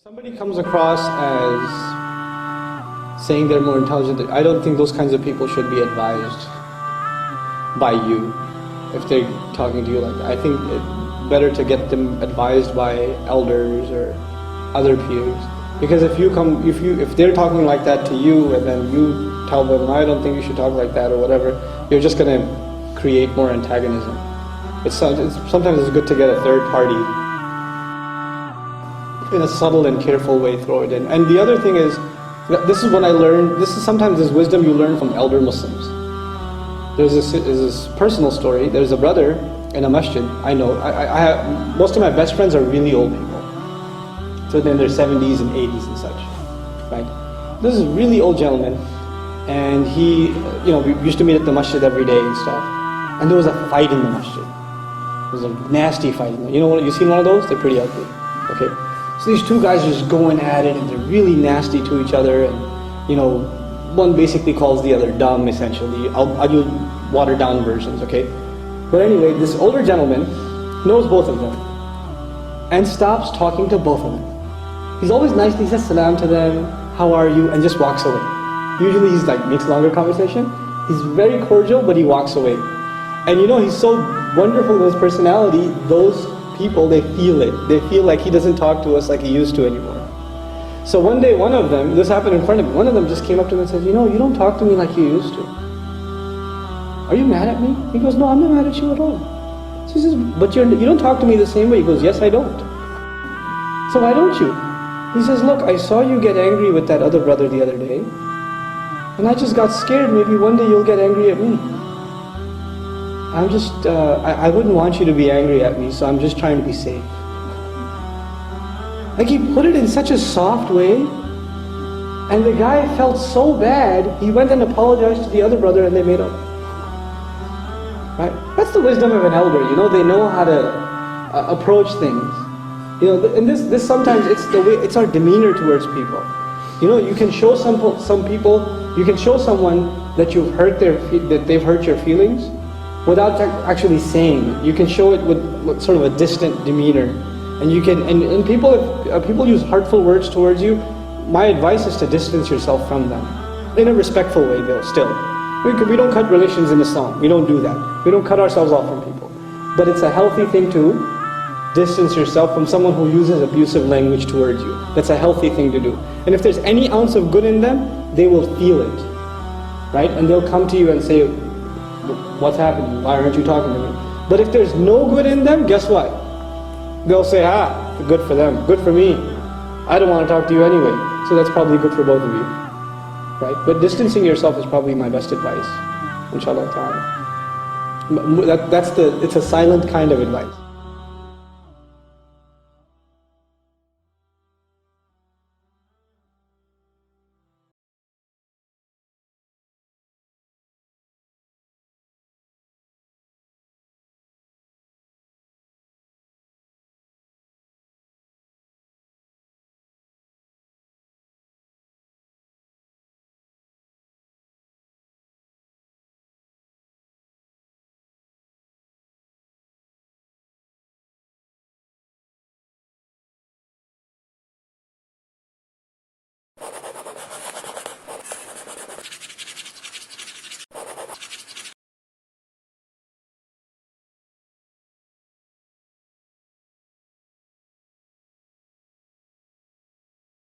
Somebody comes across as saying they're more intelligent, I don't think those kinds of people should be advised by you if they're talking to you like that. I think it's better to get them advised by elders or other peers. Because if they're talking like that to you and then you tell them, I don't think you should talk like that or whatever, you're just going to create more antagonism. Sometimes it's good to get a third party in a subtle and careful way, throw it in. And the other thing is, this is what I learned, sometimes this wisdom you learn from elder Muslims. There's this personal story. There's a brother in a masjid, I know. Most of my best friends are really old people. So they're in their 70s and 80s and such, right? This is a really old gentleman, and we used to meet at the masjid every day and stuff. And there was a fight in the masjid. It was a nasty fight. You've seen one of those? They're pretty ugly, okay? So these two guys are just going at it, and they're really nasty to each other, and one basically calls the other dumb, essentially. I'll do watered down versions, okay? But anyway, this older gentleman knows both of them and stops talking to both of them. He's always nice, he says salam to them, how are you, and just walks away. Usually he's makes longer conversation. He's very cordial, but he walks away. And he's so wonderful in his personality, those people, they feel it. They feel like he doesn't talk to us like he used to anymore. So one day, one of them, this happened in front of me, one of them just came up to him and said, you don't talk to me like you used to. Are you mad at me? He goes, no, I'm not mad at you at all. So he says, but you don't talk to me the same way. He goes, yes, I don't. So why don't you? He says, look, I saw you get angry with that other brother the other day, and I just got scared. Maybe one day you'll get angry at me. I wouldn't want you to be angry at me, so I'm just trying to be safe. He put it in such a soft way, and the guy felt so bad, he went and apologized to the other brother and they made up. Right? That's the wisdom of an elder, they know how to approach things. And this sometimes it's our demeanor towards people. You can show some people, you can show someone that that they've hurt your feelings without actually saying it. You can show it with sort of a distant demeanor. And and people, if people use hurtful words towards you, my advice is to distance yourself from them. In a respectful way though, still. We don't cut relations in Islam. We don't do that. We don't cut ourselves off from people. But it's a healthy thing to distance yourself from someone who uses abusive language towards you. That's a healthy thing to do. And if there's any ounce of good in them, they will feel it. Right? And they'll come to you and say, what's happening? Why aren't you talking to me? But if there's no good in them, guess what? They'll say, good for them, good for me. I don't want to talk to you anyway. So that's probably good for both of you. Right? But distancing yourself is probably my best advice. Inshallah ta'ala. It's a silent kind of advice.